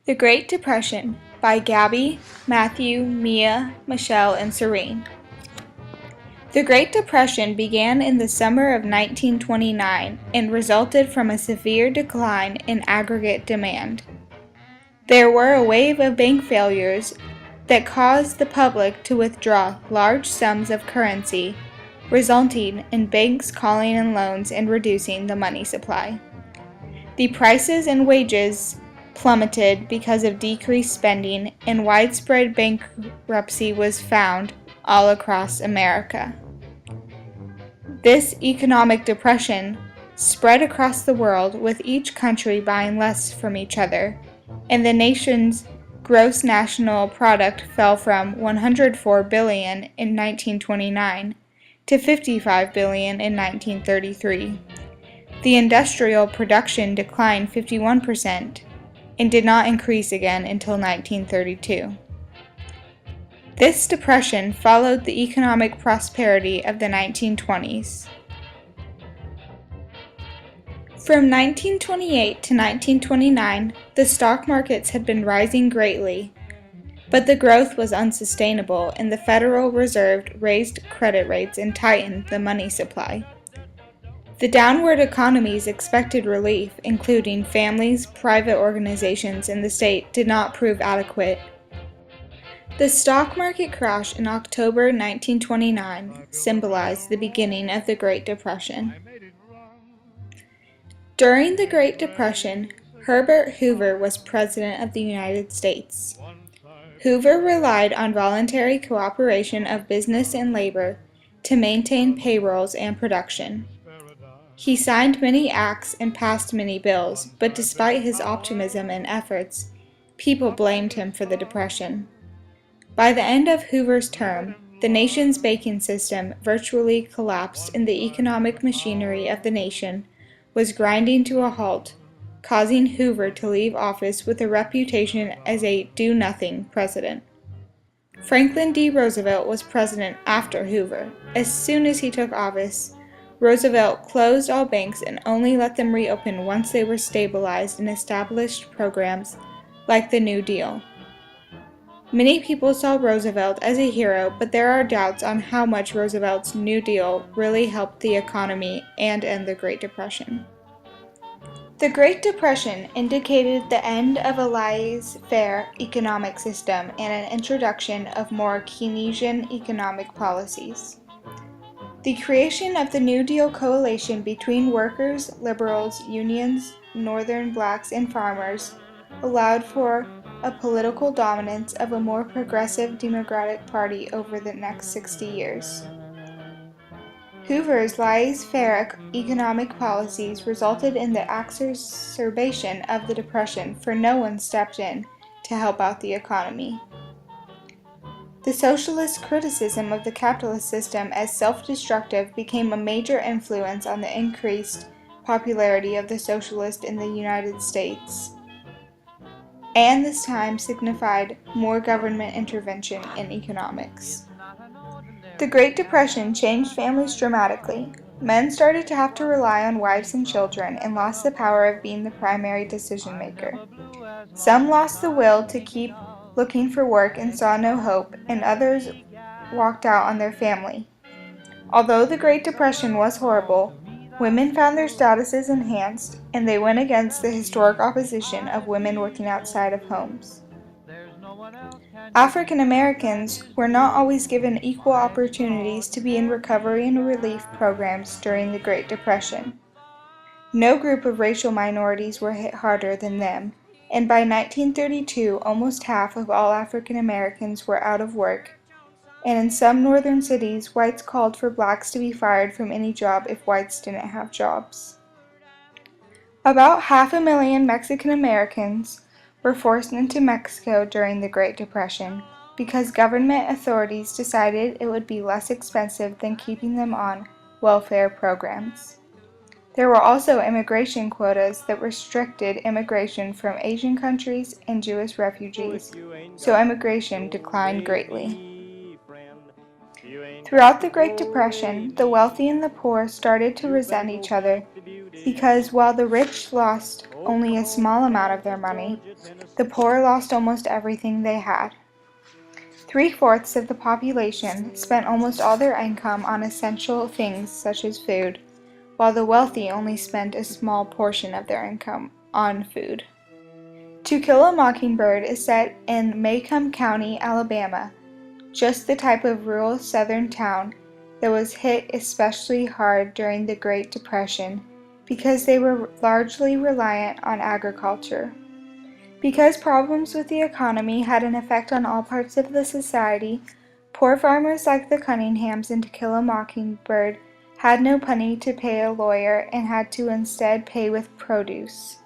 The Great Depression by Gabby, Matthew, Mia, Michelle, and Serene. The Great Depression began in the summer of 1929 and resulted from a severe decline in aggregate demand. There were a wave of bank failures that caused the public to withdraw large sums of currency, resulting in banks calling in loans and reducing the money supply. The prices and wages plummeted because of decreased spending, and widespread bankruptcy was found all across America. This economic depression spread across the world, with each country buying less from each other, and the nation's gross national product fell from $104 billion in 1929 to $55 billion in 1933. The industrial production declined 51% and did not increase again until 1932. This depression followed the economic prosperity of the 1920s. From 1928 to 1929, the stock markets had been rising greatly, but the growth was unsustainable, and the Federal Reserve raised credit rates and tightened the money supply. The downward economy's expected relief, including families, private organizations, and the state, did not prove adequate. The stock market crash in October 1929 symbolized the beginning of the Great Depression. During the Great Depression, Herbert Hoover was President of the United States. Hoover relied on voluntary cooperation of business and labor to maintain payrolls and production. He signed many acts and passed many bills, but despite his optimism and efforts, people blamed him for the Depression. By the end of Hoover's term, the nation's banking system virtually collapsed, and the economic machinery of the nation was grinding to a halt, causing Hoover to leave office with a reputation as a do-nothing president. Franklin D. Roosevelt was president after Hoover. As soon as he took office, Roosevelt closed all banks and only let them reopen once they were stabilized and established programs like the New Deal. Many people saw Roosevelt as a hero, but there are doubts on how much Roosevelt's New Deal really helped the economy and end the Great Depression. The Great Depression indicated the end of a laissez-faire economic system and an introduction of more Keynesian economic policies. The creation of the New Deal coalition between workers, liberals, unions, Northern blacks, and farmers allowed for a political dominance of a more progressive Democratic Party over the next 60 years. Hoover's laissez-faire economic policies resulted in the exacerbation of the Depression, for no one stepped in to help out the economy. The socialist criticism of the capitalist system as self-destructive became a major influence on the increased popularity of the socialist in the United States, and this time signified more government intervention in economics. The Great Depression changed families dramatically. Men started to have to rely on wives and children and lost the power of being the primary decision maker. Some lost the will to keep looking for work and saw no hope, and others walked out on their family. Although the Great Depression was horrible, women found their statuses enhanced, and they went against the historic opposition of women working outside of homes. African Americans were not always given equal opportunities to be in recovery and relief programs during the Great Depression. No group of racial minorities were hit harder than them, and by 1932 almost half of all African Americans were out of work, and in some northern cities, whites called for blacks to be fired from any job if whites didn't have jobs. About 500,000 Mexican Americans were forced into Mexico during the Great Depression because government authorities decided it would be less expensive than keeping them on welfare programs. There were also immigration quotas that restricted immigration from Asian countries and Jewish refugees, so immigration declined greatly. Throughout the Great Depression, the wealthy and the poor started to resent each other because while the rich lost only a small amount of their money. The poor lost almost everything they had. 3/4 of the population spent almost all their income on essential things such as food, while the wealthy only spent a small portion of their income on food. To Kill a Mockingbird is set in Macomb County, Alabama, just the type of rural southern town that was hit especially hard during the Great Depression because they were largely reliant on agriculture. Because problems with the economy had an effect on all parts of the society, poor farmers like the Cunninghams in To Kill a Mockingbird had no money to pay a lawyer and had to instead pay with produce.